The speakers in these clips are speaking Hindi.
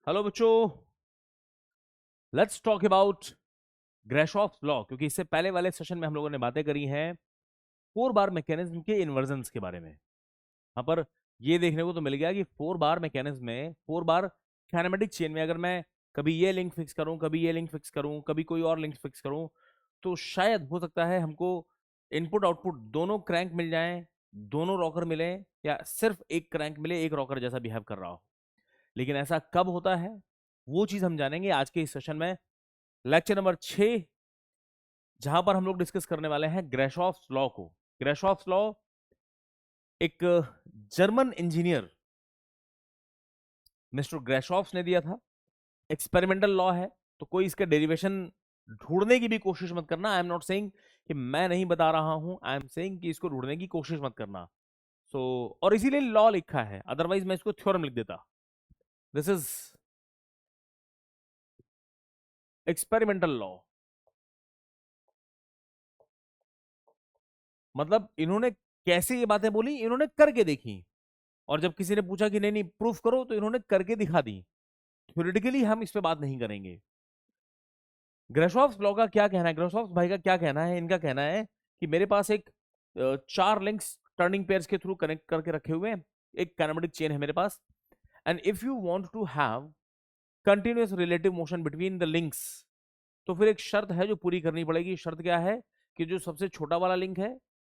हेलो बच्चों, लेट्स टॉक अबाउट ग्रेशॉफ्स लॉ। क्योंकि इससे पहले वाले सेशन में हम लोगों ने बातें करी हैं फोर बार मैकेनिज्म के इन्वर्जन्स के बारे में। यहाँ पर ये देखने को तो मिल गया कि फोर बार मैकेनिज्म में, फोर बार कैनेमेटिक चेन में, अगर मैं कभी ये लिंक फिक्स करूं, कभी ये लिंक फिक्स करूं, कभी कोई और लिंक फिक्स करूं, तो शायद हो सकता है हमको इनपुट आउटपुट दोनों क्रैंक मिल जाएं, दोनों रॉकर मिले, या सिर्फ एक क्रैंक मिले, एक रॉकर जैसा बिहेव कर रहा हो। लेकिन ऐसा कब होता है वो चीज हम जानेंगे आज के इस सेशन में, लेक्चर नंबर 6, जहां पर हम लोग डिस्कस करने वाले हैं ग्रेशॉफ्स लॉ को। ग्रेशॉफ्स लॉ एक जर्मन इंजीनियर मिस्टर ग्रेशॉफ्स ने दिया था। एक्सपेरिमेंटल लॉ है, तो कोई इसका डेरिवेशन ढूंढने की भी कोशिश मत करना। आई एम नॉट सेइंग कि मैं नहीं बता रहा हूं, आई एम सेइंग कि इसको ढूंढने की कोशिश मत करना। सो और इसीलिए लॉ लिखा है, अदरवाइज मैं इसको थ्योरम लिख देता। This is experimental law. मतलब इन्होंने कैसे ये बातें बोली, इन्होंने करके देखी। और जब किसी ने पूछा कि नहीं नहीं प्रूफ करो, तो इन्होंने करके दिखा दी। थ्योरेटिकली हम इस पे बात नहीं करेंगे। ग्रेशॉफ्स लॉ का क्या कहना है, ग्रेशॉफ्स भाई का क्या कहना है? इनका कहना है कि मेरे पास एक चार लिंक्स टर्निंग पेयर्स के थ्रू कनेक्ट करके रखे हुए हैं, एक काइनेमेटिक चेन है मेरे पास। And if you want to have continuous relative motion between the links, तो फिर एक शर्त है जो पूरी करनी पड़ेगी। शर्त क्या है कि जो सबसे छोटा वाला लिंक है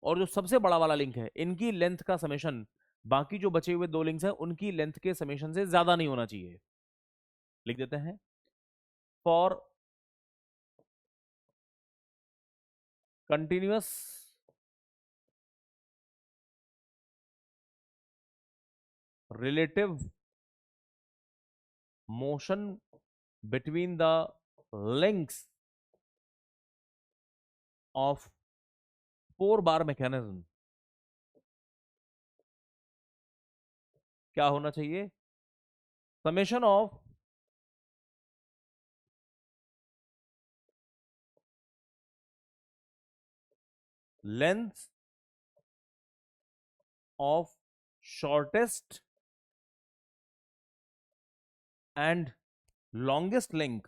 और जो सबसे बड़ा वाला लिंक है, इनकी लेंथ का समेशन बाकी जो बचे हुए दो लिंक्स हैं उनकी लेंथ के समेशन से ज्यादा नहीं होना चाहिए। लिख देते हैं, for continuous relative motion between the links of four bar mechanism क्या होना चाहिए? Summation of length of shortest and longest link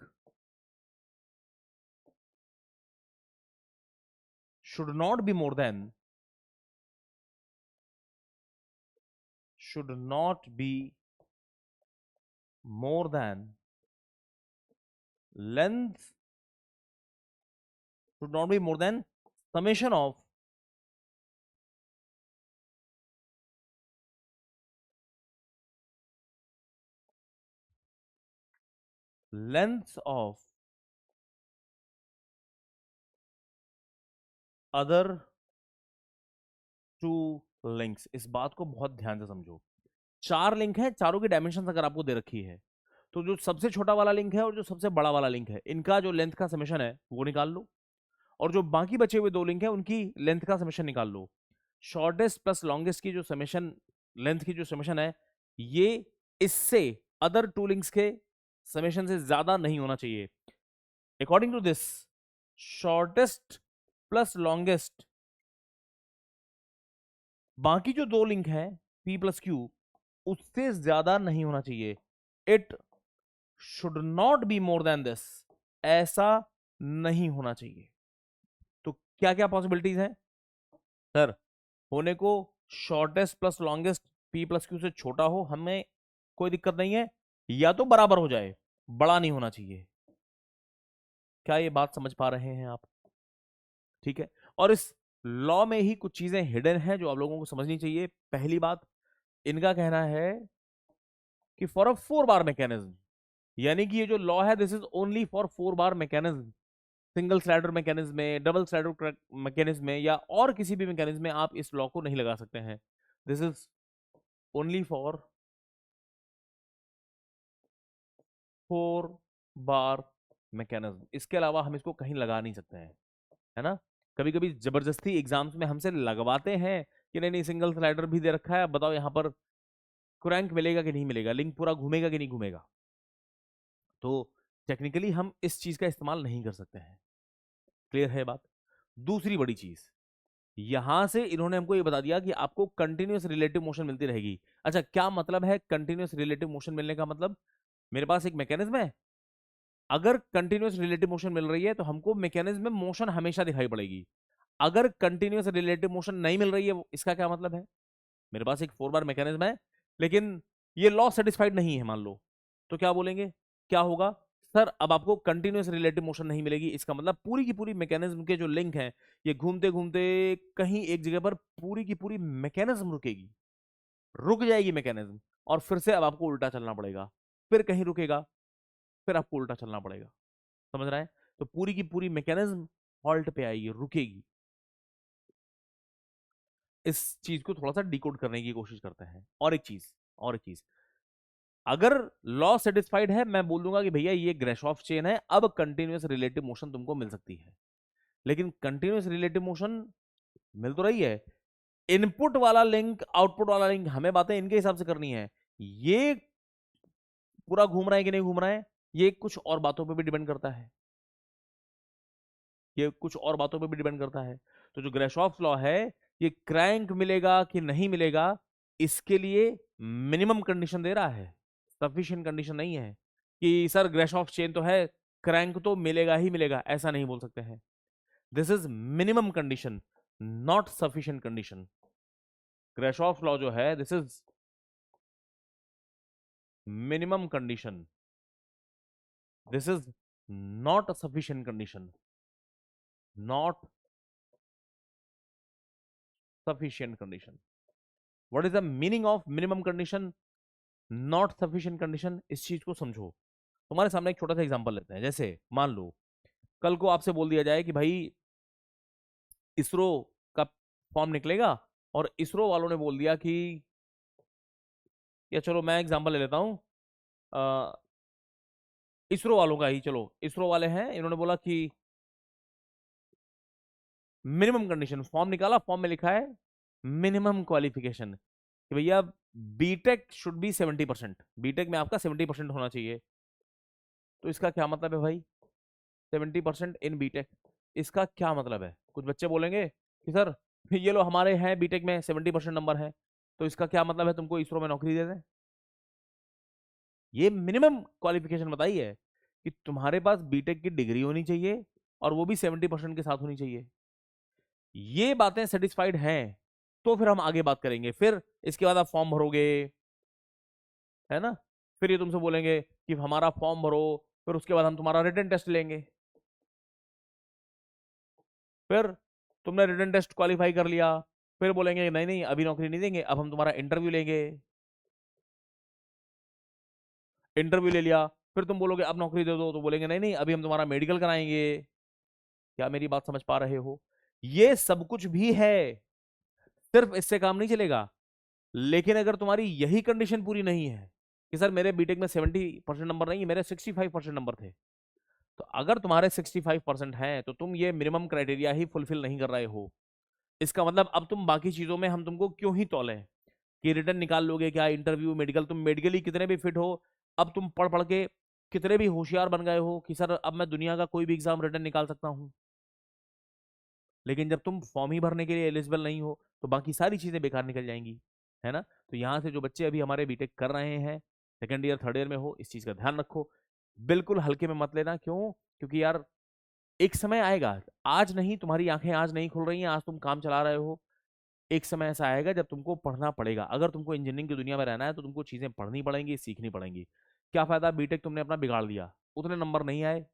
should not be more than should not be more than length should not be more than summation of length of other two links. इस बात को बहुत ध्यान से समझो। चार लिंक है, चारों की डायमेंशन अगर आपको दे रखी है, तो जो सबसे छोटा वाला लिंक है और जो सबसे बड़ा वाला लिंक है, इनका जो लेंथ का समेशन है वो निकाल लो, और जो बाकी बचे हुए दो लिंक है उनकी लेंथ का समेशन निकाल लो। शॉर्टेस्ट प्लस लॉन्गेस्ट की जो समेशन, लेंथ की जो समेशन है, ये इससे अदर टू लिंक्स के समेशन से ज्यादा नहीं होना चाहिए। According to this, shortest plus longest, बाकी जो दो लिंक है P प्लस क्यू, उससे ज्यादा नहीं होना चाहिए। It should not be more than this, ऐसा नहीं होना चाहिए। तो क्या क्या पॉसिबिलिटीज हैं सर? होने को shortest plus longest P plus Q से छोटा हो, हमें कोई दिक्कत नहीं है, या तो बराबर हो जाए, बड़ा नहीं होना चाहिए। क्या ये बात समझ पा रहे हैं आप? ठीक है। और इस लॉ में ही कुछ चीजें हिडन हैं जो आप लोगों को समझनी चाहिए। पहली बात, इनका कहना है कि for a four bar mechanism, यानी कि ये जो लॉ है this is only for four bar mechanism. Single slider mechanism में, डबल स्लाइडर मैकेनिज्म में, या और किसी भी मैकेनिज्म में आप इस लॉ को नहीं लगा सकते हैं। This is only for four bar mechanism. इसके अलावा हम इसको कहीं लगा नहीं सकते हैं, है ना? कभी कभी जबरदस्ती एग्जाम्स में हमसे लगवाते हैं कि नहीं नहीं सिंगल स्लाइडर भी दे रखा है, अब बताओ यहां पर क्रैंक मिलेगा कि नहीं मिलेगा, लिंक पूरा घूमेगा कि नहीं घूमेगा। तो टेक्निकली हम इस चीज का इस्तेमाल नहीं कर सकते हैं। क्लियर है बात? दूसरी बड़ी चीज, यहां से इन्होंने हमको ये बता दिया कि आपको कंटिन्यूअस रिलेटिव मोशन मिलती रहेगी। अच्छा, क्या मतलब है कंटिन्यूअस रिलेटिव मोशन मिलने का? मतलब मेरे पास एक मैकेनिज्म है, अगर कंटिन्यूअस रिलेटिव मोशन मिल रही है तो हमको मैकेनिज्म में मोशन हमेशा दिखाई पड़ेगी। अगर कंटिन्यूअस रिलेटिव मोशन नहीं मिल रही है, इसका क्या मतलब है? मेरे पास एक 4 बार मैकेनिज्म है, लेकिन ये लॉ सेटिस्फाइड नहीं है मान लो, तो क्या बोलेंगे, क्या होगा? सर अब आपको कंटिन्यूअस रिलेटिव मोशन नहीं मिलेगी, इसका मतलब पूरी की पूरी मैकेनिज्म के जो लिंक हैं ये घूमते घूमते कहीं एक जगह पर पूरी की पूरी मैकेनिज्म रुकेगी, रुक जाएगी मैकेनिज्म, और फिर से अब आपको उल्टा चलना पड़ेगा, फिर कहीं रुकेगा, फिर आपको उल्टा चलना पड़ेगा। समझ रहा है? तो पूरी की पूरी मैकेनिज्म हॉल्ट पे आएगी, रुकेगी। इस चीज को थोड़ा सा डिकोड करने की कोशिश करते हैं। और एक चीज, अगर लॉ सेटिस्फाइड है, मैं बोल दूंगा कि भैया ये ग्रेशॉफ चेन है, अब कंटिन्यूअस रिलेटिव मोशन तुमको मिल सकती है। लेकिन कंटिन्यूअस रिलेटिव मोशन मिल तो रही है, इनपुट वाला लिंक आउटपुट वाला लिंक, हमें बातें इनके हिसाब से करनी है। ये पूरा घूम रहा है कि नहीं घूम रहा है, ये कुछ और बातों पे भी डिपेंड करता है, ये कुछ और बातों पे भी डिपेंड करता है। तो जो ग्रेशॉफ लॉ है, ये क्रैंक मिलेगा कि नहीं मिलेगा, इसके लिए मिनिमम कंडीशन दे रहा है, सफिशिएंट कंडीशन नहीं है कि सर ग्रेशॉफ चेन तो है, क्रैंक तो मिलेगा ही मिलेगा, ऐसा नहीं बोल सकते हैं। This is minimum condition, not sufficient condition. Grashof law जो है, this is minimum condition, this is not sufficient condition, not sufficient condition. What is the meaning of minimum condition, not sufficient condition? इस चीज को समझो। तुम्हारे सामने एक छोटा सा एग्जांपल लेते हैं। जैसे मान लो कल को आपसे बोल दिया जाए कि भाई इसरो का फॉर्म निकलेगा, और इसरो वालों ने बोल दिया कि, या चलो मैं एग्जांपल ले लेता हूं, इसरो वालों का ही, चलो इसरो वाले हैं, इन्होंने बोला कि मिनिमम कंडीशन, फॉर्म निकाला, फॉर्म में लिखा है मिनिमम क्वालिफिकेशन कि भैया बीटेक शुड बी 70%, बीटेक में आपका 70% होना चाहिए। तो इसका क्या मतलब है भाई, 70% इन बीटेक, इसका क्या मतलब है? कुछ बच्चे बोलेंगे कि सर ये लो हमारे हैं बीटेक में 70% नंबर है, तो इसका क्या मतलब है तुमको इसरो में नौकरी दे दें? ये मिनिमम क्वालिफिकेशन बताई है कि तुम्हारे पास बीटेक की डिग्री होनी चाहिए, और वो भी 70% के साथ होनी चाहिए। ये बातें सेटिस्फाइड हैं तो फिर हम आगे बात करेंगे, फिर इसके बाद आप फॉर्म भरोगे, है ना? फिर ये तुमसे बोलेंगे कि हमारा फॉर्म भरो, फिर उसके बाद हम तुम्हारा रिटन टेस्ट लेंगे, फिर तुमने रिटन टेस्ट क्वालिफाई कर लिया, फिर बोलेंगे नहीं नहीं अभी नौकरी नहीं देंगे, अब हम तुम्हारा इंटरव्यू लेंगे, इंटरव्यू ले लिया, फिर तुम बोलोगे अब नौकरी दे दो, तो बोलेंगे नहीं नहीं अभी हम तुम्हारा मेडिकल कराएंगे। क्या मेरी बात समझ पा रहे हो? ये सब कुछ भी है, सिर्फ इससे काम नहीं चलेगा। लेकिन अगर तुम्हारी यही कंडीशन पूरी नहीं है कि सर मेरे बीटेक में 70% नंबर नहीं, मेरे 65% नंबर थे, तो अगर तुम्हारे 65% हैं तो तुम ये मिनिमम क्राइटेरिया ही फुलफिल नहीं कर रहे हो। इसका मतलब अब तुम बाकी चीजों में हम तुमको क्यों ही तौले कि रिटर्न निकाल लोगे क्या, इंटरव्यू, मेडिकल, तुम मेडिकली कितने भी फिट हो, अब तुम पढ़ पढ़ के कितने भी होशियार बन गए हो कि सर अब मैं दुनिया का कोई भी एग्जाम रिटर्न निकाल सकता हूं, लेकिन जब तुम फॉर्म ही भरने के लिए एलिजिबल नहीं हो तो बाकी सारी चीजें बेकार निकल जाएंगी, है ना? तो यहाँ से जो बच्चे अभी हमारे बीटेक कर रहे हैं, सेकेंड ईयर थर्ड ईयर में हो, इस चीज का ध्यान रखो, बिल्कुल हल्के में मत लेना। क्यों? क्योंकि यार एक समय आएगा, आज नहीं, तुम्हारी आंखें आज नहीं खुल रही हैं, आज तुम काम चला रहे हो, एक समय ऐसा आएगा जब तुमको पढ़ना पड़ेगा। अगर तुमको इंजीनियरिंग की दुनिया में रहना है तो तुमको चीजें पढ़नी पड़ेंगी, सीखनी पड़ेंगी। क्या फायदा बीटेक तुमने अपना बिगाड़ दिया, उतने नंबर नहीं आए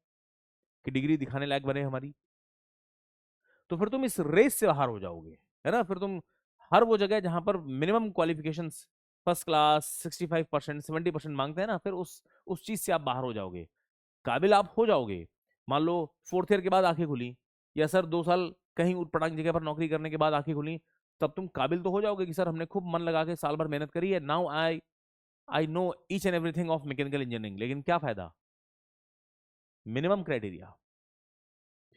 कि डिग्री दिखाने लायक बने हमारी, तो फिर तुम इस रेस से बाहर हो जाओगे, है ना? फिर तुम हर वो जगह जहां पर मिनिमम क्वालिफिकेशन फर्स्ट क्लास 65% 70% मांगते हैं ना, फिर उस चीज से आप बाहर हो जाओगे, काबिल आप हो जाओगे। मान लो फोर्थ ईयर के बाद आंखें खुली, या सर 2 साल कहीं उटपटांग जगह पर नौकरी करने के बाद आंखें खुली, तब तुम काबिल तो हो जाओगे कि सर हमने खूब मन लगा के साल भर मेहनत करी है, now I I know each and everything of mechanical engineering. लेकिन क्या फायदा, मिनिमम क्राइटेरिया,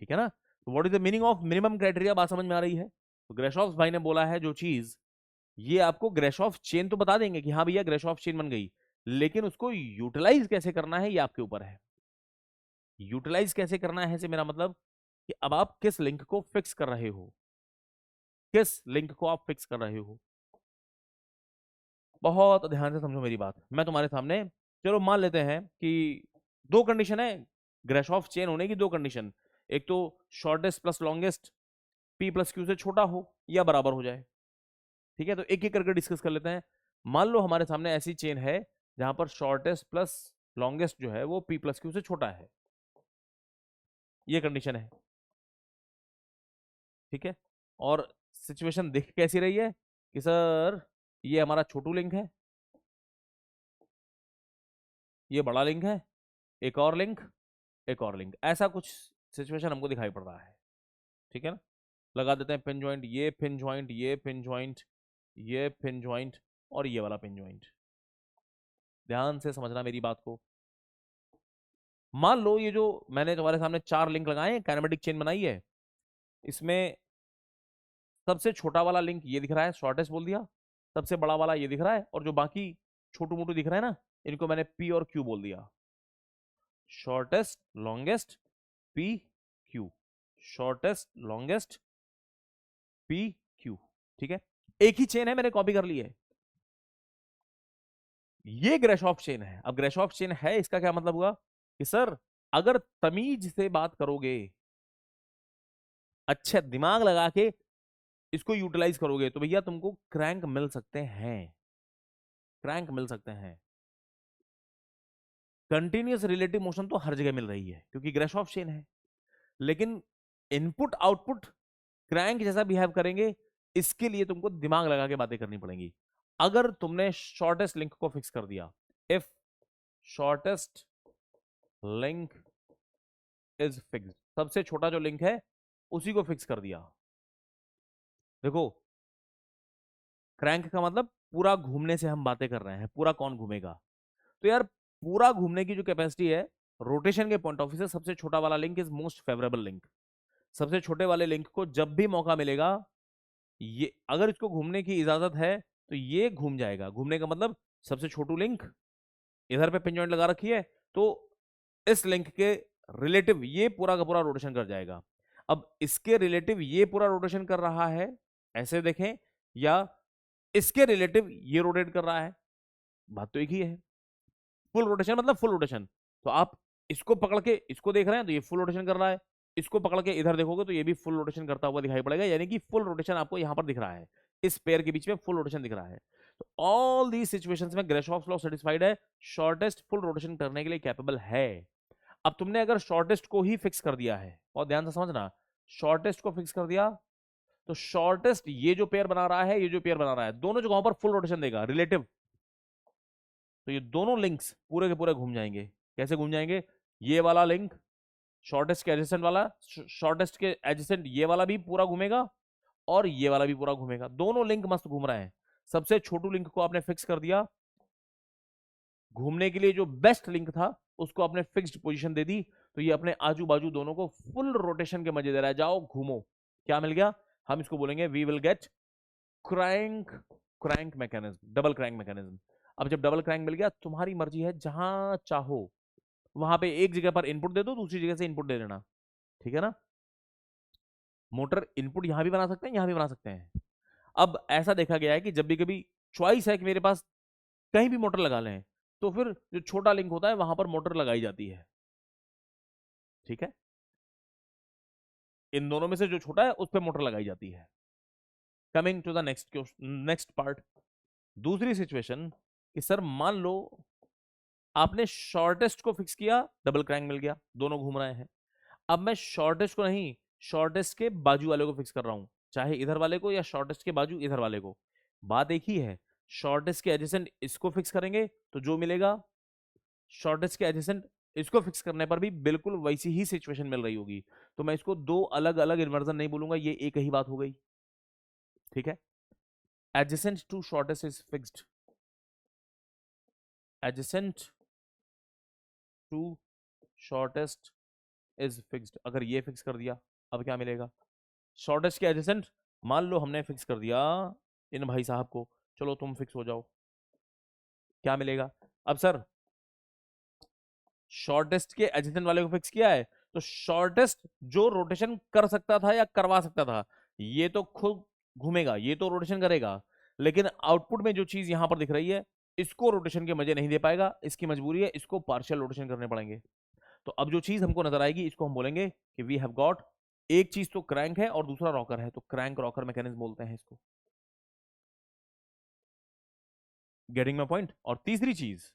ठीक है ना? तो what is the meaning of minimum criteria, बात समझ में आ रही है? तो ग्रेशॉफ भाई ने बोला है जो चीज, ये आपको ग्रेशॉफ चेन तो बता देंगे कि हाँ भैया ग्रेशॉफ चेन बन गई, लेकिन उसको यूटिलाइज कैसे करना है ये आपके ऊपर है। यूटिलाइज कैसे करना है से मेरा मतलब कि अब आप किस लिंक को फिक्स कर रहे हो, किस लिंक को आप फिक्स कर रहे हो। बहुत ध्यान से समझो मेरी बात, मैं तुम्हारे सामने चलो मान लेते हैं कि दो कंडीशन है ग्राशॉफ चेन होने की, दो कंडीशन, एक तो shortest plus longest P plus Q से छोटा हो या बराबर हो जाए। ठीक है, तो एक एक करके डिस्कस कर लेते हैं। मान लो हमारे सामने ऐसी चेन है जहां पर शॉर्टेस्ट प्लस लॉन्गेस्ट जो है वो पी प्लस क्यू से छोटा है, ये कंडीशन है। ठीक है, और सिचुएशन देख कैसी रही है कि सर ये हमारा छोटू लिंक है, ये बड़ा लिंक है, एक और लिंक, एक और लिंक, ऐसा कुछ सिचुएशन हमको दिखाई पड़ रहा है। ठीक है ना, लगा देते हैं पिन ज्वाइंट, ये पिन ज्वाइंट, ये पिन ज्वाइंट, ये पिन ज्वाइंट और ये वाला पिन ज्वाइंट। ध्यान से समझना मेरी बात को। मान लो ये जो मैंने तुम्हारे सामने चार लिंक लगाए हैं, काइनेमेटिक चेन बनाई है, इसमें सबसे छोटा वाला लिंक ये दिख रहा है, शॉर्टेस्ट बोल दिया, सबसे बड़ा वाला ये दिख रहा है, और जो बाकी छोटू मोटू दिख रहा है ना, इनको मैंने पी और क्यू बोल दिया। Shortest longest P Q, shortest longest P Q. ठीक है, एक ही चेन है, मैंने कॉपी कर ली है। ये ग्राशॉफ चेन है। अब ग्राशॉफ चेन है, इसका क्या मतलब हुआ कि सर अगर तमीज से बात करोगे, अच्छा दिमाग लगा के इसको यूटिलाइज करोगे, तो भैया तुमको क्रैंक मिल सकते हैं, क्रैंक मिल सकते हैं। कंटिन्यूअस रिलेटिव मोशन तो हर जगह मिल रही है क्योंकि ग्राशॉफ चेन है, लेकिन इनपुट आउटपुट क्रैंक जैसा बिहेव करेंगे, इसके लिए तुमको दिमाग लगा के बातें करनी पड़ेंगी। अगर तुमने शॉर्टेस्ट लिंक को फिक्स कर दिया, if shortest link is fixed, सबसे छोटा जो लिंक है उसी को फिक्स कर दिया। देखो, क्रैंक का मतलब पूरा घूमने से हम बातें कर रहे हैं, पूरा कौन घूमेगा, तो यार पूरा घूमने की जो कैपेसिटी है, रोटेशन के पॉइंट ऑफ व्यू से सबसे छोटा वाला link is most favourable link. सबसे छोटे वाले लिंक को जब भी मौका मिलेगा, ये अगर इसको घूमने की इजाजत है तो ये घूम जाएगा। घूमने का मतलब सबसे छोटू लिंक इधर पे पिन जॉइंट लगा रखी है, तो इस लिंक के रिलेटिव ये पूरा का पूरा रोटेशन कर जाएगा। अब इसके रिलेटिव ये पूरा रोटेशन कर रहा है, ऐसे देखें, या इसके रिलेटिव ये रोटेट कर रहा है, बात तो एक ही है। फुल रोटेशन मतलब फुल रोटेशन, तो आप इसको पकड़ के इसको देख रहे हैं तो ये फुल रोटेशन कर रहा है, इसको पकड़ के इधर देखोगे तो ये भी फुल रोटेशन करता हुआ दिखाई पड़ेगा, यानी कि फुल रोटेशन आपको यहां पर दिख रहा है, इस पेयर के बीच में फुल रोटेशन दिख रहा है। तो ऑल दी सिचुएशंस में ग्राशॉफ्स लॉ सेटिस्फाइड है, शॉर्टेस्ट फुल रोटेशन करने के लिए कैपेबल है। अब तुमने अगर शॉर्टेस्ट को ही फिक्स कर दिया है, और ध्यान से समझना, शॉर्टेस्ट को फिक्स कर दिया तो शॉर्टेस्ट ये जो पेयर बना रहा है, ये जो पेयर बना रहा है, दोनों जगहों पर फुल रोटेशन देगा रिलेटिव। तो ये दोनों लिंक्स पूरे के पूरे घूम जाएंगे। कैसे घूम जाएंगे, ये वाला लिंक शॉर्टेस्ट के एडजेसेंट वाला, शॉर्टेस्ट के एडजेसेंट ये वाला भी पूरा घूमेगा, और ये वाला भी पूरा घूमेगा, दोनों लिंक मस्त घूम रहे हैं। सबसे छोटू लिंक को आपने फिक्स कर दिया, घूमने के लिए जो बेस्ट लिंक था उसको आपने फिक्स्ड पोजीशन दे दी, तो ये अपने आजू बाजू दोनों को फुल रोटेशन के मजे दे रहा है, जाओ घूमो। क्या मिल गया, हम इसको बोलेंगे we will get crank, crank mechanism, double crank mechanism. अब जब डबल क्रैंक मिल गया, तुम्हारी मर्जी है जहां चाहो वहां पे एक जगह पर इनपुट दे दो, दूसरी जगह से इनपुट दे देना। ठीक है ना, मोटर इनपुट यहां भी बना सकते हैं, यहां भी बना सकते हैं। अब ऐसा देखा गया है कि जब भी कभी चॉइस है कि मेरे पास कहीं भी मोटर लगा लें, तो फिर जो छोटा लिंक होता है वहां पर मोटर लगाई जाती है। ठीक है, इन दोनों में से जो छोटा है उस पर मोटर लगाई जाती है। Coming to the next next part, दूसरी सिचुएशन कि सर मान लो आपने शॉर्टेस्ट को फिक्स किया, डबल क्रैंक मिल गया, दोनों घूम रहे हैं। अब मैं शॉर्टेस्ट को नहीं, शॉर्टेस्ट के बाजू वाले को फिक्स कर रहा हूं, चाहे इधर वाले को या शॉर्टेस्ट के बाजू इधर वाले को, बात एक ही है। शॉर्टेस्ट के एडजेसेंट इसको फिक्स करेंगे तो जो मिलेगा, शॉर्टेस्ट के एडजेसेंट इसको फिक्स करने पर भी बिल्कुल वैसी ही सिचुएशन मिल रही होगी। तो मैं इसको दो अलग अलग इन्वर्जन नहीं बोलूंगा, ये एक ही बात हो गई। ठीक है, adjacent to shortest is fixed, adjacent to shortest is fixed. अगर ये फिक्स कर दिया, अब क्या मिलेगा, शॉर्टेस्ट के एडजेसेंट मान लो हमने फिक्स कर दिया इन भाई साहब को, चलो तुम फिक्स हो जाओ, क्या मिलेगा। अब सर शॉर्टेस्ट के एडजेसेंट वाले को फिक्स किया है, तो शॉर्टेस्ट जो रोटेशन कर सकता था या करवा सकता था, ये तो खुद घूमेगा, ये तो रोटेशन करेगा, लेकिन आउटपुट में जो चीज यहां पर दिख रही है इसको रोटेशन के मजे नहीं दे पाएगा, इसकी मजबूरी है, इसको पार्शियल रोटेशन करने पड़ेंगे। तो अब जो चीज हमको नजर आएगी इसको हम बोलेंगे कि वी हैव गॉट, एक चीज तो क्रैंक है और दूसरा रॉकर है, तो क्रैंक रॉकर मैकेनिज्म बोलते हैं इसको। Getting my point. और तीसरी चीज,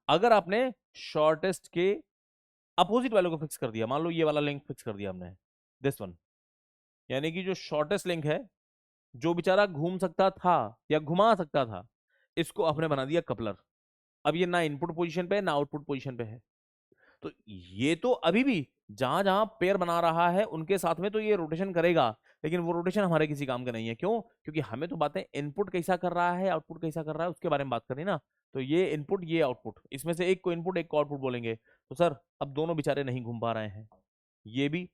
अगर आपने शॉर्टेस्ट के अपोजिट वाले को फिक्स कर दिया, मान लो ये वाला लिंक फिक्स कर दिया हमने, दिस वन, यानी कि जो शॉर्टेस्ट लिंक है, जो बेचारा घूम सकता था या घुमा सकता था, इसको आपने बना दिया कपलर। अब ये ना इनपुट पोजीशन पे है ना आउटपुट पोजीशन पे है, तो ये तो अभी भी जहां जहां पेयर बना रहा है उनके साथ में तो ये रोटेशन करेगा, लेकिन वो रोटेशन हमारे किसी काम का नहीं है। क्यों? क्योंकि हमें तो बातें इनपुट कैसा कर रहा है आउटपुट कैसा कर रहा है उसके बारे में बात करनी ना। तो ये इनपुट ये आउटपुट, इसमें से एक को इनपुट एक को आउटपुट बोलेंगे। तो सर अब दोनों बेचारे नहीं घूम पा रहे हैं, ये भी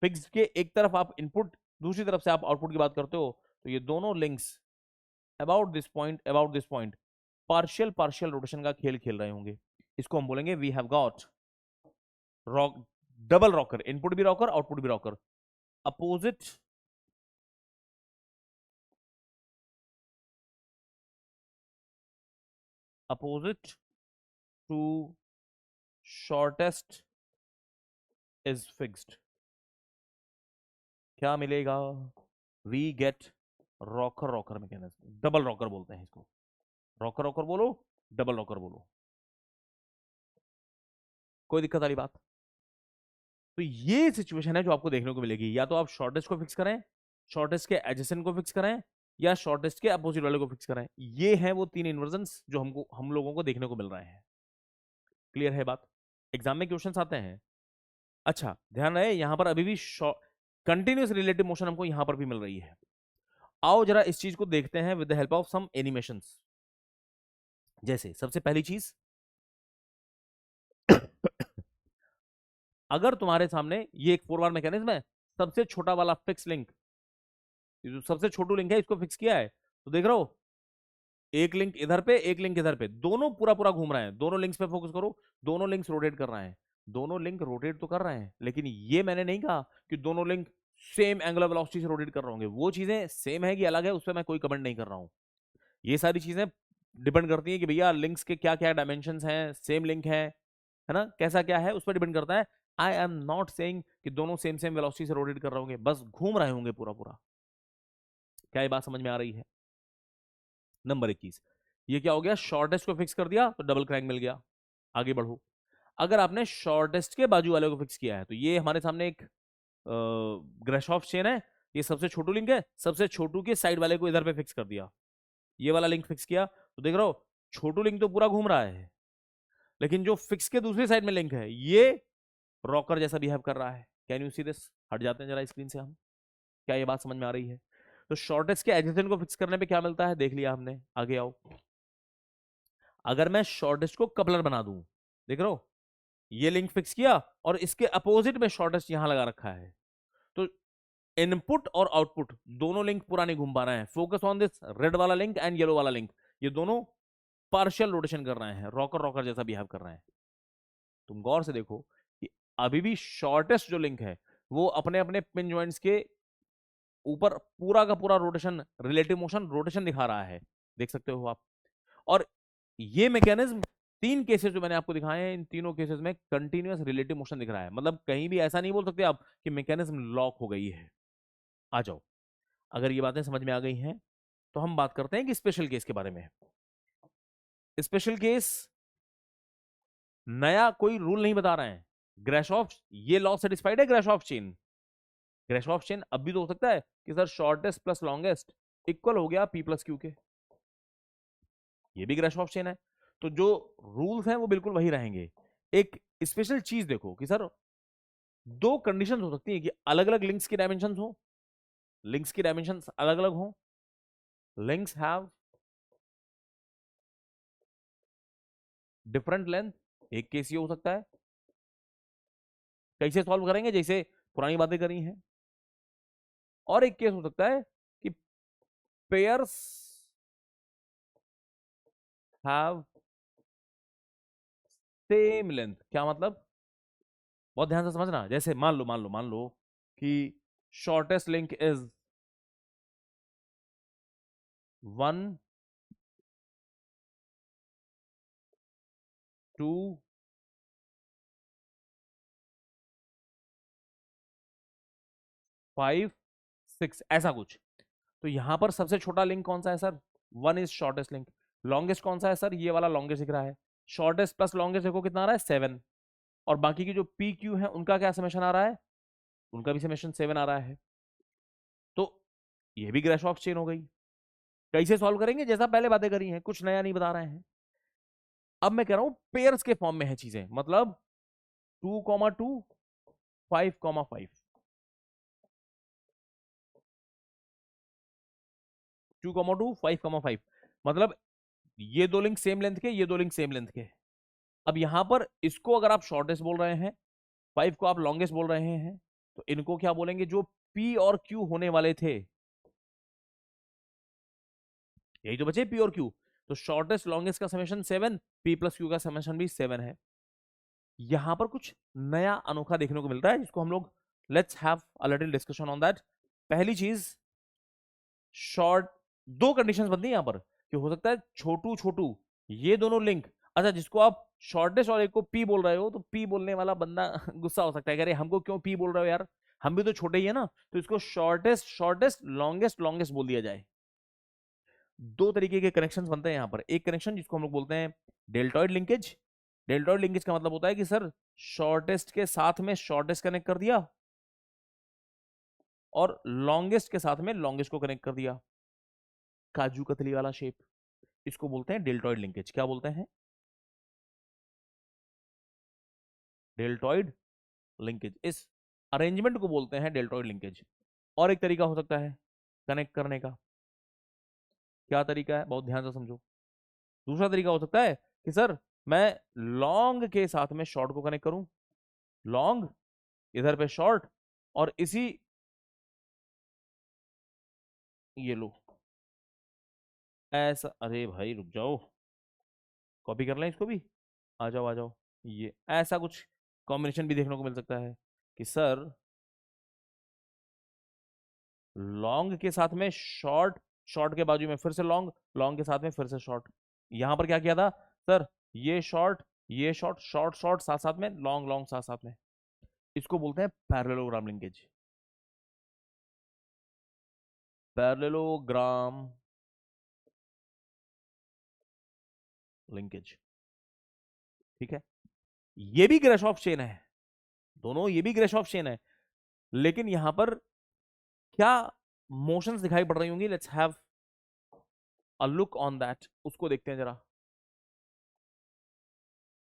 फिक्स के एक तरफ आप इनपुट, दूसरी तरफ से आप आउटपुट की बात करते हो, तो ये दोनों links about this point partial partial rotation का खेल खेल रहे होंगे। इसको हम बोलेंगे we have got rock, double rocker, input भी रॉकर आउटपुट भी rocker, opposite opposite to shortest is fixed. क्या मिलेगा? We get rocker rocker mechanism, double rocker बोलते हैं इसको। रॉकर रॉकर बोलो, डबल रॉकर बोलो, कोई दिक्कत वाली बात? तो ये सिचुएशन है जो आपको देखने को मिलेगी, या तो आप शॉर्टेस्ट को फिक्स करें, शॉर्टेस्ट के एडजेसेंट को फिक्स करें, या शॉर्टेस्ट के अपोजिट वाले को फिक्स करें। ये हैं वो तीन इन्वर्जन्स जो हम लोगों को देखने को मिल रहे हैं। क्लियर है बात? एग्जाम में क्वेश्चंस आते हैं। अच्छा ध्यान रहे, यहां पर अभी भी कंटिन्यूस रिलेटिव मोशन हमको यहां पर भी मिल रही है। आओ जरा इस चीज को देखते हैं with the help of some animations. जैसे सबसे पहली चीज, अगर तुम्हारे सामने ये एक 4 बार मैकेनिज्म है, सबसे छोटा वाला फिक्स लिंक, जो सबसे छोटू लिंक है इसको फिक्स किया है, तो देख रहे हो एक लिंक इधर पे एक लिंक इधर पे, दोनों पूरा पूरा घूम रहे हैं। दोनों लिंक्स पे फोकस करो, दोनों लिंक्स रोटेट कर रहे हैं। दोनों लिंक रोटेट तो कर रहे हैं, लेकिन ये मैंने नहीं कहा कि दोनों लिंक सेम एंगुलर वेलोसिटी से रोटेट कर रहे होंगे। वो चीजें सेम है कि अलग है, उस पर मैं कोई कमेंट नहीं कर रहा हूं। ये सारी चीजें डिपेंड करती है कि भैया लिंक्स के क्या क्या डायमेंशन हैं, सेम लिंक है ना, कैसा क्या है उस पर डिपेंड करता है। आई एम नॉट सेइंग कि दोनों सेम सेम वेलोसिटी से रोटेट कर रहे होंगे, बस घूम रहे होंगे पूरा पूरा। क्या ये बात समझ में आ रही है? नंबर 21, ये क्या हो गया, शॉर्टेस्ट को फिक्स कर दिया तो डबल क्रैंक मिल गया। आगे बढ़ो, अगर आपने शॉर्टेस्ट के बाजू वाले को फिक्स किया है, तो ये हमारे सामने एक ग्रेशॉफ चेन है, ये सबसे छोटू लिंक है, सबसे छोटू के साइड वाले को इधर पे फिक्स कर दिया, ये वाला लिंक फिक्स किया, तो देख रहे हो छोटू लिंक तो पूरा घूम रहा है, लेकिन जो फिक्स के दूसरी साइड में लिंक है ये रॉकर जैसा बिहेव कर रहा है। Can you see this? हट जाते हैं जरा स्क्रीन से हम। क्या ये बात समझ में आ रही है? तो शॉर्टेस्ट के एडजेसेंट को फिक्स करने पे क्या मिलता है देख लिया हमने। आगे आओ, अगर मैं शॉर्टेस्ट को कपलर बना दूं, देख रहे हो ये लिंक फिक्स किया और इसके अपोजिट में शॉर्टेस्ट यहां लगा रखा है, तो इनपुट और आउटपुट दोनों लिंक पूरा नहीं घूम पा रहे हैं। फोकस ऑन दिस रेड वाला लिंक एंड येलो वाला लिंक, ये दोनों पार्शियल रोटेशन कर रहे हैं, रॉकर रॉकर जैसा बिहेव कर रहे हैं। तुम गौर से देखो कि अभी भी शॉर्टेस्ट जो लिंक है वो अपने अपने पिन जॉइंट्स के ऊपर पूरा का पूरा रोटेशन, रिलेटिव मोशन रोटेशन दिखा रहा है, देख सकते हो आप। और ये मैकेनिज्म तीन केसेस जो मैंने आपको दिखाए हैं, इन तीनों केसेस में कंटिन्यूअस रिलेटिव मोशन दिख रहा है। मतलब कहीं भी ऐसा नहीं बोल सकते आप कि मैकेनिज्म लॉक हो गई है। आ जाओ, अगर ये बातें समझ में आ गई हैं तो हम बात करते हैं कि स्पेशल केस के बारे में। स्पेशल केस नया कोई रूल नहीं बता रहे हैं। ग्रेशॉफ ये लॉ सेटिस्फाइड है, ग्रेशॉफ चेन, ग्रेशॉफ चेन अब भी तो हो सकता है कि sir shortest plus longest equal हो गया पी प्लस क्यू के, ये भी ग्रेशॉफ चेन है। तो जो रूल्स हैं वो बिल्कुल वही रहेंगे। एक स्पेशल चीज देखो कि सर दो कंडीशंस हो सकती है कि अलग अलग लिंक्स की डायमेंशंस हो, लिंक्स की डायमेंशंस अलग अलग हो, लिंक्स हैव डिफरेंट लेंथ, एक केस ये हो सकता है। कैसे सॉल्व करेंगे? जैसे पुरानी बातें करी हैं। और एक केस हो सकता है कि पेयर्स हैव सेम लेंथ। क्या मतलब? बहुत ध्यान से समझना। जैसे मान लो कि शॉर्टेस्ट लिंक इज 1 2 5 6, ऐसा कुछ। तो यहां पर सबसे छोटा लिंक कौन सा है sir? 1 is shortest link. Longest कौन सा है सर? ये वाला लॉन्गेस्ट दिख रहा है। शॉर्टेस्ट प्लस लॉन्गेस्ट देखो कितना आ रहा है? 7। और बाकी की जो पी क्यू है उनका क्या समेशन आ रहा है? उनका भी समेशन 7 आ रहा है। तो ये भी ग्राशॉफ चेन हो गई। कैसे सॉल्व करेंगे? जैसा पहले बातें करी हैं, कुछ नया नहीं बता रहे हैं। अब मैं कह रहा हूं पेयर्स के फॉर्म में है चीजें, मतलब 2,2 5,5 2,2 5,5, मतलब ये दो लिंक सेम लेंथ के, ये दो लिंक सेम लेंथ के। अब यहां पर इसको अगर आप शॉर्टेस्ट बोल रहे हैं, 5 को आप लॉन्गेस्ट बोल रहे हैं, तो इनको क्या बोलेंगे? जो पी और क्यू होने वाले थे, यही तो बचे पी और क्यू। तो शॉर्टेस्ट लॉन्गेस्ट का समेशन 7, पी प्लस क्यू का समेशन भी 7 है। यहां पर कुछ नया अनोखा देखने को मिल रहा है, जिसको हम लोग let's have a little discussion on that. पहली चीज, शॉर्ट, दो कंडीशंस बनती है यहां पर कि हो सकता है छोटू छोटू ये दोनों लिंक, अच्छा जिसको आप शॉर्टेस्ट और एक को पी बोल रहे हो, तो पी बोलने वाला बंदा गुस्सा हो सकता है, अरे हमको क्यों पी बोल रहे हो यार, हम भी तो छोटे ही है ना। तो इसको शॉर्टेस्ट शॉर्टेस्ट, लॉन्गेस्ट लॉन्गेस्ट बोल दिया जाए। दो तरीके के कनेक्शंस बनते हैं यहां पर। एक कनेक्शन जिसको हम लोग बोलते हैं डेल्टॉइड लिंकेज। डेल्टॉइड लिंकेज का मतलब होता है कि सर शॉर्टेस्ट के साथ में शॉर्टेस्ट कनेक्ट कर दिया और लॉन्गेस्ट के साथ में लॉन्गेस्ट को कनेक्ट कर दिया। काजू कतली वाला शेप, इसको बोलते हैं डेल्टॉइड लिंकेज। क्या बोलते हैं? Deltoid linkage. इस अरेंजमेंट को बोलते हैं डेल्टॉइड लिंकेज। और एक तरीका हो सकता है कनेक्ट करने का। क्या तरीका है? बहुत ध्यान से समझो। दूसरा तरीका हो सकता है कि सर मैं लॉन्ग के साथ में शॉर्ट को कनेक्ट करूं, लॉन्ग इधर पे शॉर्ट, और इसी, ये लो ऐसा, अरे भाई रुक जाओ, कॉपी कर लें इसको भी, आ जाओ आ जाओ। ये ऐसा कुछ कॉम्बिनेशन भी देखने को मिल सकता है कि सर लॉन्ग के साथ में शॉर्ट, शॉर्ट के बाजू में फिर से लॉन्ग, लॉन्ग के साथ में फिर से शॉर्ट। यहां पर क्या किया था सर? ये शॉर्ट, ये शॉर्ट, शॉर्ट शॉर्ट साथ साथ में, लॉन्ग लॉन्ग साथ साथ में। इसको बोलते हैं पैरेललोग्राम लिंकेज। पैरेललोग्राम लिंकेज, ठीक है। ये भी ग्राशॉफ चेन है, दोनों ये भी ग्राशॉफ चेन है, लेकिन यहां पर क्या मोशंस दिखाई पड़ रही होंगी? Let's have a look on that, उसको देखते हैं जरा।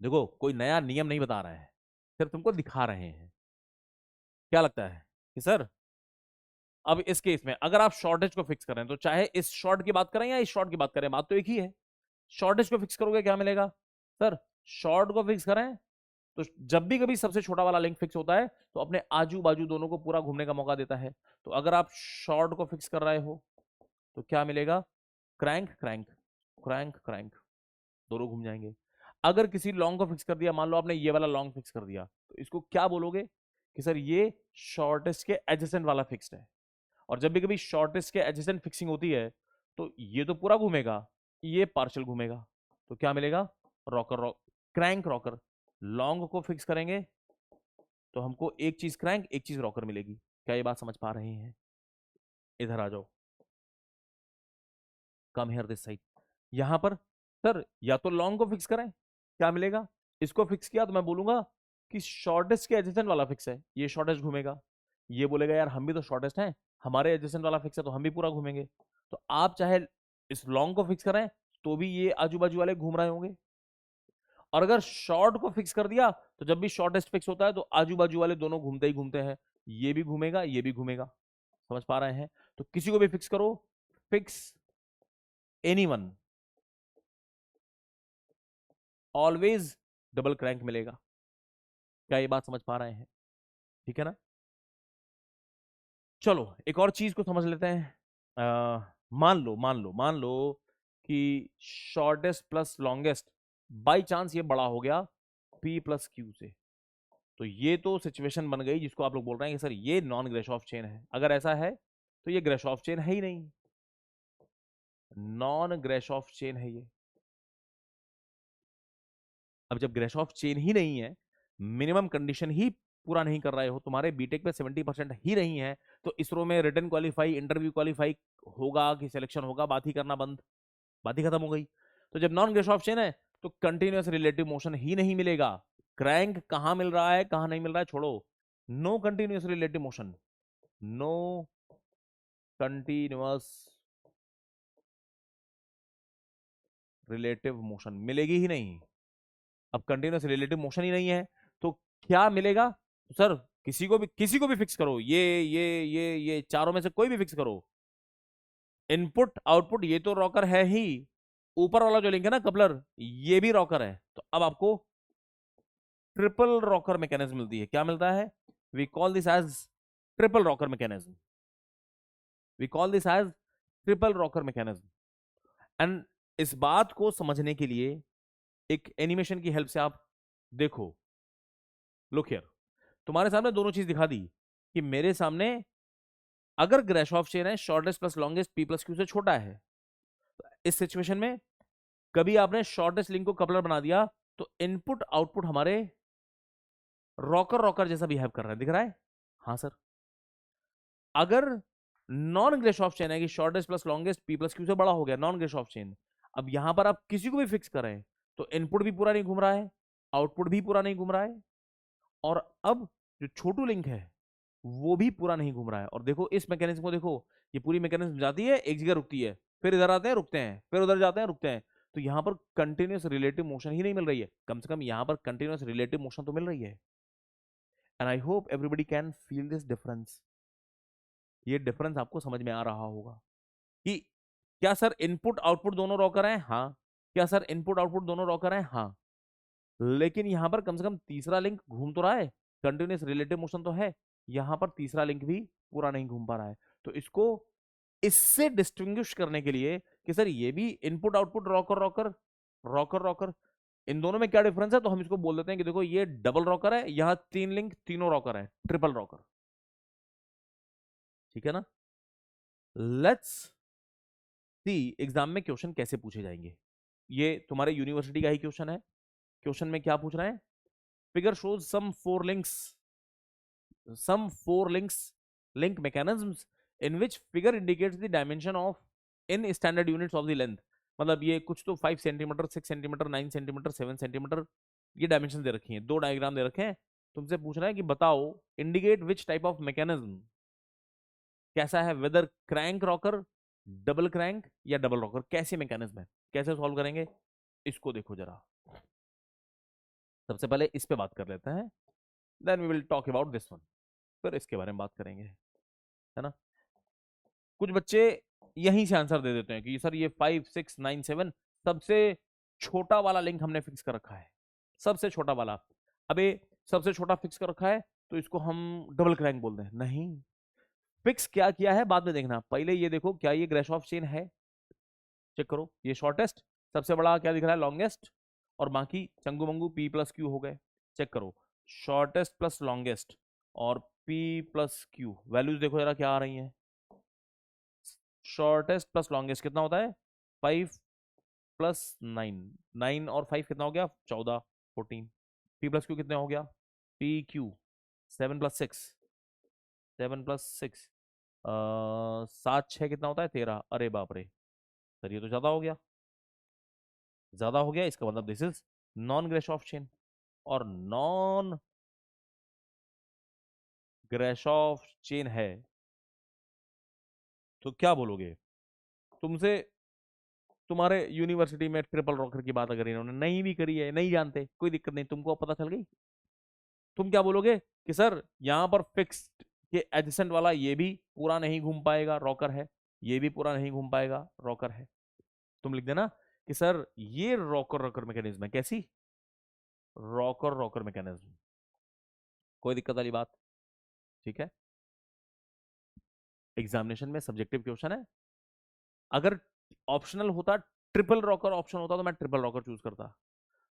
देखो कोई नया नियम नहीं बता रहे हैं, सिर्फ तुमको दिखा रहे हैं। क्या लगता है कि सर अब इस केस में अगर आप शॉर्टेज को फिक्स करें, तो चाहे इस शॉर्ट की बात करें या इस शॉर्ट की बात करें, बात तो एक ही है। शॉर्टेज को फिक्स करोगे क्या मिलेगा सर? शॉर्ट को फिक्स करें तो जब भी कभी सबसे छोटा वाला लिंक फिक्स होता है, तो अपने आजू बाजू दोनों को पूरा घूमने का मौका देता है। तो अगर आप शॉर्ट को फिक्स कर रहे हो तो क्या मिलेगा? क्रैंक क्रैंक, क्रैंक क्रैंक, दोनों घूम जाएंगे। अगर किसी लॉन्ग को फिक्स कर दिया, मान लो आपने ये वाला लॉन्ग फिक्स कर दिया, तो इसको क्या बोलोगे कि सर ये शॉर्टेस्ट के एडजेसेंट वाला फिक्स्ड है। और जब भी कभी शॉर्टेस्ट के एडजेसेंट फिक्सिंग होती है, तो ये तो पूरा घूमेगा, ये पार्शियल घूमेगा। तो क्या मिलेगा? Rocker, rock, crank rocker. Long को फिक्स करेंगे तो हमको एक चीज क्रैंक, एक चीज रॉकर मिलेगी। क्या ये बात समझ पा रहे हैं? इधर आ जाओ, कम हियर दिस साइड। यहां पर सर या तो लॉन्ग को फिक्स करें, क्या मिलेगा? इसको फिक्स किया तो मैं बोलूंगा कि शॉर्टेस्ट के एडजेसेंट वाला फिक्स है, ये शॉर्टेस्ट घूमेगा। ये बोलेगा यार हम भी तो शॉर्टेस्ट हैं, हमारे एडजेसेंट वाला फिक्स है, तो हम भी पूरा घूमेंगे। तो आप चाहे इस लॉन्ग को फिक्स करें तो भी ये आजू बाजू वाले घूम रहे होंगे, और अगर शॉर्ट को फिक्स कर दिया तो जब भी शॉर्टेस्ट फिक्स होता है तो आजू बाजू वाले दोनों घूमते ही घूमते हैं, ये भी घूमेगा ये भी घूमेगा। समझ पा रहे हैं? तो किसी को भी फिक्स करो, fix anyone, always double crank मिलेगा। क्या ये बात समझ पा रहे हैं? ठीक है ना? चलो एक और चीज को समझ लेते हैं। मान लो कि shortest plus longest by chance ये बड़ा हो गया पी प्लस क्यू से, तो ये तो सिचुएशन बन गई जिसको आप लोग बोल रहे हैं कि सर ये नॉन ग्रेशॉफ चेन है। अगर ऐसा है तो ये ग्रेशॉफ चेन है ही नहीं। नॉन ग्रेशॉफ चेन है ये। अब जब ग्रेशॉफ चेन ही नहीं है, मिनिमम कंडीशन ही पूरा नहीं कर रहे हो, तुम्हारे बीटेक पे 70% ही नहीं है, तो इसरो में रिटन क्वालिफाई, इंटरव्यू क्वालिफाई होगा कि सिलेक्शन होगा, बात ही करना बंद, बात ही खत्म हो गई। तो जब नॉन ग्रेशॉफ चेन है तो कंटिन्यूअस रिलेटिव मोशन ही नहीं मिलेगा। क्रैंक कहां मिल रहा है कहां नहीं मिल रहा है छोड़ो, no continuous relative motion, no continuous relative motion मिलेगी ही नहीं। अब कंटिन्यूअस रिलेटिव मोशन ही नहीं है तो क्या मिलेगा सर? किसी को भी फिक्स करो, ये चारों में से कोई भी फिक्स करो, इनपुट आउटपुट ये तो रॉकर है ही, ऊपर वाला जो लिंक है ना कपलर, ये भी रॉकर है। तो अब आपको ट्रिपल रॉकर मैकेनिज्म मिलती है। क्या मिलता है? We call this as triple rocker mechanism, we call this as triple rocker mechanism. And इस बात को समझने के लिए एक एनिमेशन की हेल्प से आप देखो, लुक हियर, तुम्हारे सामने दोनों चीज दिखा दी कि मेरे सामने अगर ग्रेशॉफ चेन है, shortest plus longest P plus Q से छोटा है, इस सिचुएशन में कभी आपने शॉर्टेस्ट लिंक को कपलर बना दिया तो इनपुट आउटपुट हमारे रॉकर रॉकर जैसा बिहेव कर रहा है, दिख रहा है? हाँ सर। अगर नॉन ग्रेशॉफ चेन है कि shortest plus longest P plus Q से बड़ा हो गया, नॉन ग्रेशॉफ चेन, अब यहां पर आप किसी को भी फिक्स करें तो इनपुट भी पूरा नहीं घूम रहा है, आउटपुट भी पूरा नहीं घूम रहा है, और अब जो छोटू लिंक है वो भी पूरा नहीं घूम रहा है। और देखो इस मैकेनिज्म को देखो, ये पूरी मैकेनिज्म जाती है एक जगह रुकती है, फिर इधर आते हैं रुकते हैं, फिर उधर जाते हैं रुकते हैं। तो यहां पर कंटिन्यूअस रिलेटिव मोशन ही नहीं मिल रही है, कम से कम यहां पर कंटिन्यूअस रिलेटिव मोशन तो मिल रही है। And I hope everybody can feel this difference. ये डिफरेंस आपको समझ में आ रहा होगा कि क्या सर इनपुट आउटपुट दोनों रॉकर हैं? हाँ। क्या सर इनपुट आउटपुट दोनों रॉकर हैं? हाँ। लेकिन यहां पर कम से कम तीसरा लिंक घूम तो रहा है, कंटिन्यूअस रिलेटिव मोशन तो है, यहां पर तीसरा लिंक भी पूरा नहीं घूम पा रहा है। तो इसको इससे डिस्टिंग्विश करने के लिए कि सर ये भी input output rocker rocker rocker rocker, इन दोनों में क्या डिफरेंस है, तो हम इसको बोल देते हैं कि देखो ये डबल रॉकर है, यहां तीन लिंक तीनों रॉकर है, ट्रिपल रॉकर। ठीक है ना? लेट्स सी एग्जाम में क्वेश्चन कैसे पूछे जाएंगे। ये तुम्हारे यूनिवर्सिटी का ही क्वेश्चन है। क्वेश्चन में क्या पूछ रहे हैं? Figure shows some four link mechanisms in which figure indicates the dimension of in standard units of the length। मतलब ये कुछ तो 5 सेंटीमीटर, 6 सेंटीमीटर, 9 सेंटीमीटर, 7 सेंटीमीटर, ये डायमेंशन दे रखी हैं, दो डायग्राम दे रखे हैं। तुमसे पूछ रहा है कि बताओ indicate which type of mechanism, कैसा है, whether crank rocker, double crank या डबल रॉकर, कैसे मैकेनिज्म है, कैसे सॉल्व करेंगे, इसको देखो जरा। सबसे पहले इस पे बात कर लेते हैं, then we will talk about this one, फिर इसके बारे में बात करेंगे, है ना? कुछ बच्चे यहीं से आंसर दे देते हैं कि सर ये 5 6 9 7 सबसे छोटा वाला लिंक हमने फिक्स कर रखा है, सबसे छोटा वाला। अबे सबसे छोटा फिक्स कर रखा है तो इसको हम डबल क्रैंक बोलते हैं? नहीं, फिक्स क्या किया है बाद में देखना, पहले ये देखो क्या ये ग्रेशॉफ चेन है, चेक करो। ये शॉर्टेस्ट, सबसे बड़ा क्या दिख रहा है, लॉन्गेस्ट, और बाकी Changu Mangu P plus Q हो गए। चेक करो, शॉर्टेस्ट प्लस लॉन्गेस्ट और पी प्लस क्यू, वैल्यूज देखो जरा क्या आ रही हैं। शॉर्टेस्ट प्लस लॉन्गेस्ट कितना होता है? 5 + 9, 9 और 5 कितना हो गया? 14, 14। पी प्लस क्यू कितना हो गया? पी क्यू 7 + 6, 7 + 6, 7 6 कितना होता है? 13। अरे बाप रे सर, ये तो ज्यादा हो गया, ज्यादा हो गया, इसका मतलब दिस इज नॉन ग्रेशॉफ चेन। और नॉन ग्रेशॉफ चेन है तो क्या बोलोगे? तुमसे तुम्हारे यूनिवर्सिटी में ट्रिपल रॉकर की बात अगर इन्होंने नहीं भी करी है, नहीं जानते, कोई दिक्कत नहीं, तुमको अब पता चल गई। तुम क्या बोलोगे कि सर यहां पर फिक्स्ड के एडजेसेंट वाला ये भी पूरा नहीं घूम पाएगा, रॉकर है, ये भी पूरा नहीं घूम पाएगा, रॉकर है। तुम लिख देना कि सर ये रॉकर रॉकर मैकेनिज्म है, कैसी? रॉकर रॉकर मैकेनिज्म, कोई दिक्कत वाली बात? ठीक है, एग्जामिनेशन में सब्जेक्टिव क्वेश्चन है। अगर ऑप्शनल होता, ट्रिपल रॉकर ऑप्शन होता तो मैं ट्रिपल रॉकर चूज करता,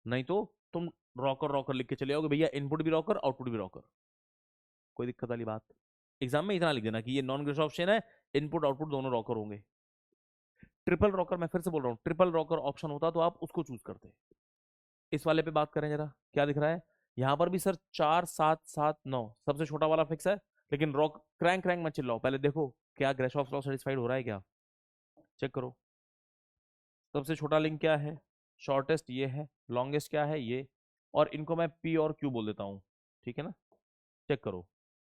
नहीं तो तुम रॉकर रॉकर लिख के चले आओगे, भैया इनपुट भी रॉकर आउटपुट भी रॉकर, कोई दिक्कत वाली बात? एग्जाम में इतना लिख देना कि ये नॉन ग्रेशॉफ चेन है, इनपुट आउटपुट दोनों रॉकर होंगे। ट्रिपल रॉकर, मैं फिर से बोल रहा हूँ, ट्रिपल रॉकर ऑप्शन होता तो आप उसको चूज करते। इस वाले पे बात करें जरा, क्या दिख रहा है यहाँ पर भी सर, 4 7 7 9 सबसे छोटा वाला फिक्स है। लेकिन रॉक क्रैंक क्रैंक मत चिल्लाओ, पहले देखो क्या ग्रेशॉफ लॉ सेटिस्फाइड हो रहा है क्या, चेक करो। सबसे छोटा लिंक क्या है, शॉर्टेस्ट ये है, लॉन्गेस्ट क्या है ये, और इनको मैं पी और क्यू बोल देता हूँ, ठीक है ना। चेक करो,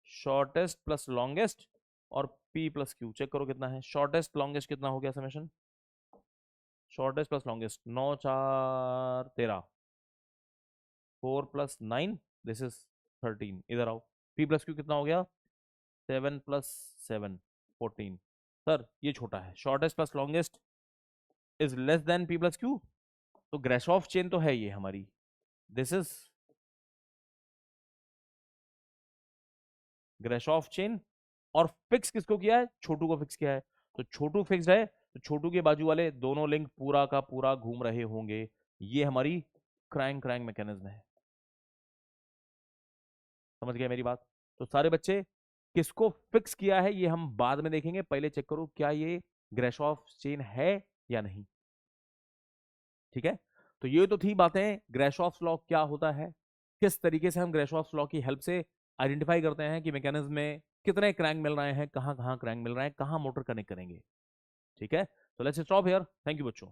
शॉर्टेस्ट प्लस लॉन्गेस्ट और पी प्लस क्यू, चेक करो कितना है, शॉर्टेस्ट लॉन्गेस्ट कितना हो गया summation, shortest plus longest, 9 4 13, 4 + 9, this is 13, इधर आओ, पी प्लस क्यू कितना हो गया, 7 + 7 14। सर ये छोटा है, shortest plus longest is less than P plus Q, तो ग्रेशॉफ चेन तो है ये हमारी, दिस इज ग्रेशॉफ चेन। और फिक्स किसको किया है, छोटू को फिक्स किया है, तो छोटू फिक्स्ड है, तो छोटू के बाजू वाले दोनों लिंक पूरा का पूरा घूम रहे होंगे, ये हमारी क्रैंक क्रैंक मैकेनिज्म है। समझ गए मेरी बात। तो सारे बच्चे, किसको फिक्स किया है ये हम बाद में देखेंगे, पहले चेक करो क्या ये ग्रेशॉफ चेन है या नहीं, ठीक है। तो ये तो थी बातें, ग्रेशॉफ लॉ क्या होता है, किस तरीके से हम ग्रेशॉफ लॉ की हेल्प से आइडेंटिफाई करते हैं कि मैकेनिज्म में कितने क्रैंक मिल रहे हैं, कहां कहां क्रैंक मिल रहे हैं, कहां मोटर कनेक्ट करेंगे, ठीक है। तो let's stop here, thank you बच्चों।